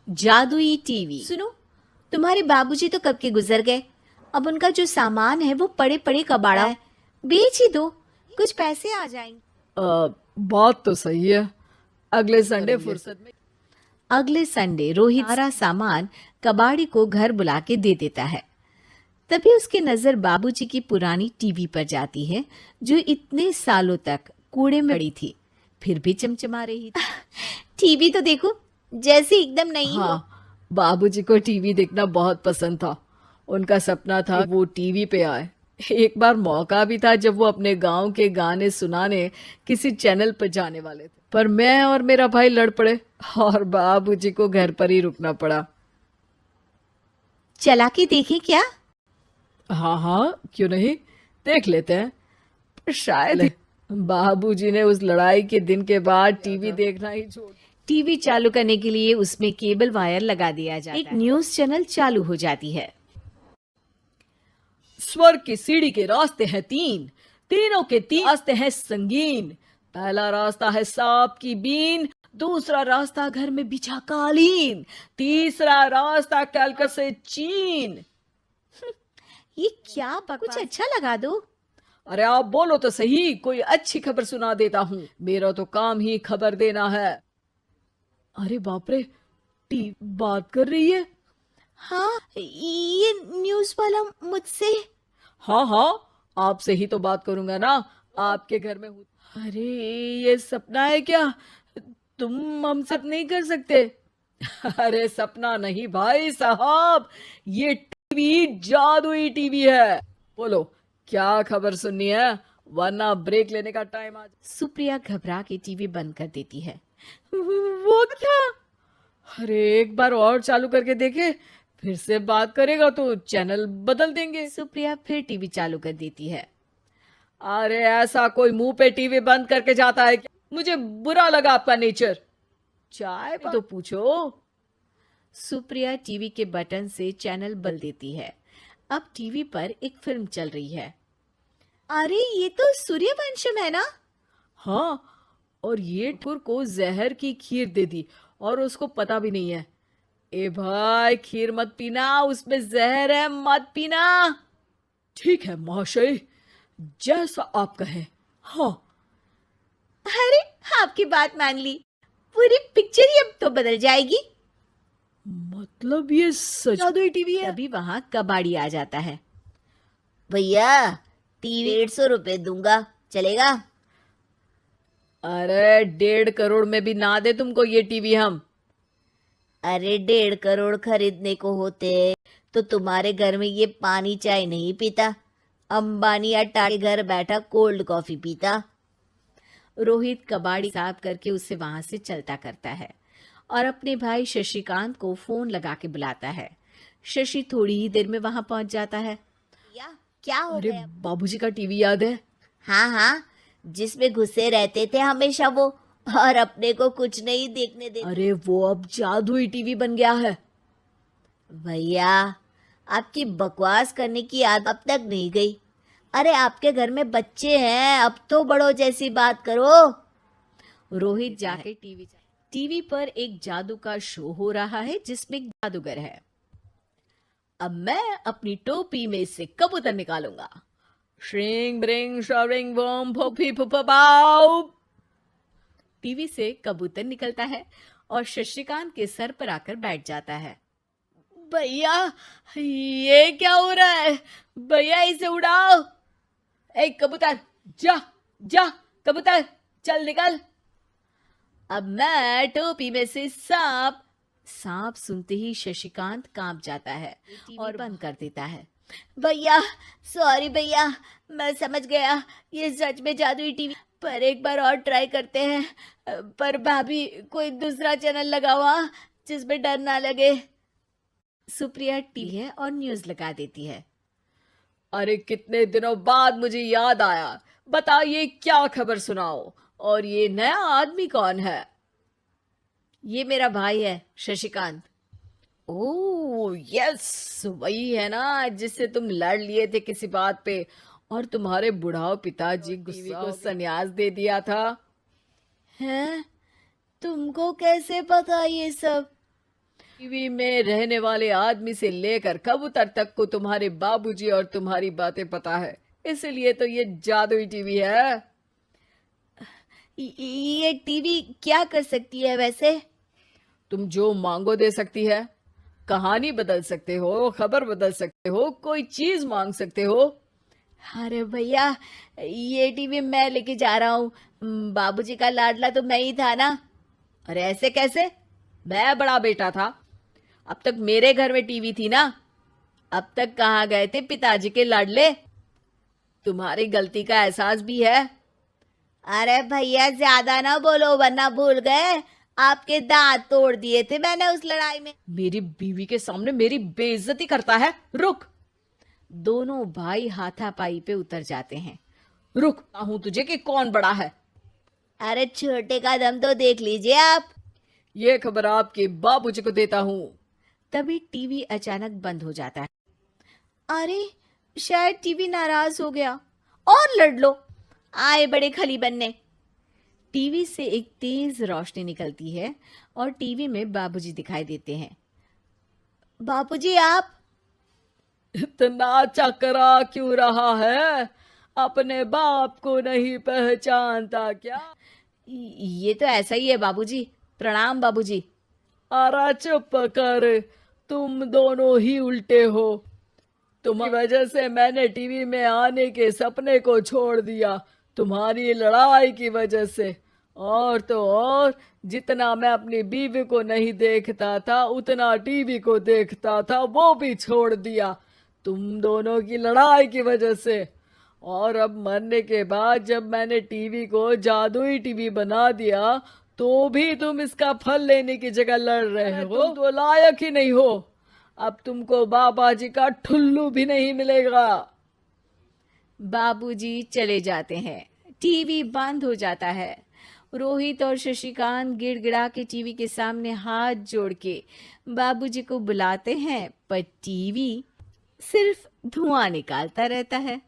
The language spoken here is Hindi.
जादुई टीवी। सुनो, तुम्हारे बाबूजी तो कब के गुजर गए। अब उनका जो सामान है वो पड़े पड़े कबाड़ा है, बेच ही दो, कुछ पैसे आ जाएंगे। बात तो सही है। अगले संडे फुर्सत में। अगले संडे रोहित सारा सामान कबाड़ी को घर बुला के दे देता है। तभी उसकी नजर बाबूजी की पुरानी टीवी पर जाती है, जो इतने सालों तक कूड़े में पड़ी थी, फिर भी चमचमा रही थी। टीवी तो देखो, जैसे एकदम नई हो। हाँ, बाबूजी को टीवी देखना बहुत पसंद था। उनका सपना था वो टीवी पे आए। एक बार मौका भी था जब वो अपने गांव के गाने सुनाने किसी चैनल पर जाने वाले थे, पर मैं और मेरा भाई लड़ पड़े और बाबूजी को घर पर ही रुकना पड़ा। चला के देखें क्या? हाँ हाँ, क्यों नहीं, देख लेते हैं। पर शायद बाबूजी ने उस लड़ाई के दिन के बाद टीवी देखना ही छोड़। टीवी चालू करने के लिए उसमें केबल वायर लगा दिया जाता है। एक न्यूज चैनल चालू हो जाती है। स्वर्ग की सीढ़ी के रास्ते हैं तीन, तीनों के तीन रास्ते हैं संगीन। पहला रास्ता है सांप की बीन, दूसरा रास्ता घर में बिछा कालीन, तीसरा रास्ता कलकत्ता से चीन। ये क्या कुछ अच्छा लगा दो। अरे आप बोलो तो सही, कोई अच्छी खबर सुना देता हूँ। मेरा तो काम ही खबर देना है। अरे बाप रे, टी बात कर रही है। हाँ, ये न्यूज वाला मुझसे। हाँ हाँ, आपसे ही तो बात करूंगा ना, आपके घर में हूँ। अरे ये सपना है क्या? तुम हमसे नहीं कर सकते? अरे सपना नहीं भाई साहब, ये टीवी जादुई टीवी है। बोलो क्या खबर सुननी है, वरना ब्रेक लेने का टाइम आ। सुप्रिया घबरा के टीवी बंद कर देती है। वो क्या? अरे एक बार और चालू करके देखे, फिर से बात करेगा तो चैनल बदल देंगे। सुप्रिया फिर टीवी चालू कर देती है। अरे ऐसा कोई मुंह पे टीवी बंद करके जाता है क्या? मुझे बुरा लगा आपका नेचर। चाय तो पूछो। सुप्रिया टीवी के बटन से चैनल बदल देती है। अब टीवी पर एक फिल्म चल रही है। अरे ये तो सूर्यवंशम है ना? हाँ, और ये ठुर को जहर की खीर दे दी और उसको पता भी नहीं है। ए भाई, खीर मत पीना, उसमें जहर है, मत पीना। ठीक है महाशय, जैसा आप कहें। हाँ। अरे आपकी बात मान ली, पूरी पिक्चर ही अब तो बदल जाएगी। मतलब ये सच जादुई टीवी है? तभी वहां कबाड़ी आ जाता है। भैया टीवी 150 रुपए दूंगा, चलेगा? अरे 1.5 करोड़ में भी ना दे तुमको ये टीवी हम। अरे 1.5 करोड़ खरीदने को होते तो तुम्हारे घर में ये पानी चाय नहीं पीता, अंबानी या टाटा घर बैठा कोल्ड कॉफी पीता। रोहित कबाड़ी साफ करके उसे वहां से चलता करता है और अपने भाई शशिकांत को फोन लगा के बुलाता है। शशि थोड़ी ही देर में वहां पहुंच जाता है। क्या हो अरे गया? बाबूजी का टीवी याद है? हाँ हाँ, जिसमें घुसे रहते थे हमेशा वो, और अपने को कुछ नहीं देखने देते। अरे वो अब जादुई टीवी बन गया है। भैया आपकी बकवास करने की आदत अब तक नहीं गई। अरे आपके घर में बच्चे हैं, अब तो बड़ों जैसी बात करो। रोहित जाके टीवी पर एक जादू का शो हो रहा है जिसमें एक जादूगर है। अब मैं अपनी टोपी में से कबूतर निकालूंगा। श्रिंग ब्रिंग शरिंग बम फोफी फुफाओ। टीवी से कबूतर निकलता है और शशिकांत के सर पर आकर बैठ जाता है। भैया ये क्या हो रहा है? भैया इसे उड़ाओ। ए कबूतर, जा जा, कबूतर चल निकल। अब मैं टोपी में से सांप सुनते ही शशिकांत कांप जाता है और बंद कर देता है। भैया सॉरी भैया, मैं समझ गया ये सच में जादुई टीवी, पर एक बार और ट्राई करते हैं। पर भाभी कोई दूसरा चैनल लगा हुआ जिसमें डर ना लगे। सुप्रिया टीवी है और न्यूज लगा देती है। अरे कितने दिनों बाद मुझे याद आया, बताइए क्या खबर सुनाओ। और ये नया आदमी कौन है? ये मेरा भाई है शशिकांत। ओह यस, वही है ना जिससे तुम लड़ लिए थे किसी बात पे और तुम्हारे बुढ़ाओ पिताजी गुस्सा को संन्यास दे दिया था। हैं? तुमको कैसे पता ये सब? टीवी में रहने वाले आदमी से लेकर कबूतर तक को तुम्हारे बाबूजी और तुम्हारी बातें पता है, इसलिए तो ये जादुई टीवी है। ये टीवी क्या कर सकती है वैसे? तुम जो मांगो दे सकती है। कहानी बदल सकते हो, खबर बदल सकते हो, कोई चीज मांग सकते हो। अरे भैया, ये टीवी मैं लेके जा रहा हूँ। बाबूजी का लाडला तो मैं ही था ना। अरे ऐसे कैसे? मैं बड़ा बेटा था। अब तक मेरे घर में टीवी थी ना। अब तक कहाँ गए थे पिताजी के लाडले? तुम्हारी गलती का एहसास भी है। अरे भैया, ज्यादा ना बोलो वरना भूल गए आपके दांत तोड़ दिए थे मैंने उस लड़ाई में। मेरी बीवी के सामने मेरी बेइज्जती करता है। रुक। दोनों भाई हाथापाई पे उतर जाते हैं। रुकता हूं तुझे कि कौन बड़ा है। अरे छोटे का दम तो देख लीजिए आप। ये खबर आपके बाबूजी को देता हूँ। तभी टीवी अचानक बंद हो जाता है। अरे शायद टीवी नाराज हो गया। और लड़ लो, आए बड़े खली बनने। टीवी से एक तेज रोशनी निकलती है और टीवी में बाबूजी दिखाई देते हैं। बापूजी आप? इतना चकरा क्यों रहा है? अपने बाप को नहीं पहचानता क्या? ये तो ऐसा ही है बाबूजी। प्रणाम बाबूजी। अरे चुप कर, तुम दोनों ही उल्टे हो। तुम्हारी वजह से मैंने टीवी में आने के सपने को छोड़ दिया, तुम्हारी लड़ाई की वजह से। और तो और, जितना मैं अपनी बीवी को नहीं देखता था उतना टीवी को देखता था, वो भी छोड़ दिया तुम दोनों की लड़ाई की वजह से। और अब मरने के बाद जब मैंने टीवी को जादुई टीवी बना दिया तो भी तुम इसका फल लेने की जगह लड़ रहे हो। तुम तो लायक ही नहीं हो। अब तुमको बाबा जी का ठुल्लू भी नहीं मिलेगा। बाबूजी चले जाते हैं। टीवी बंद हो जाता है। रोहित और शशिकांत गिड़गिड़ा के टीवी के सामने हाथ जोड़ के बाबूजी को बुलाते हैं, पर टीवी सिर्फ धुआं निकालता रहता है।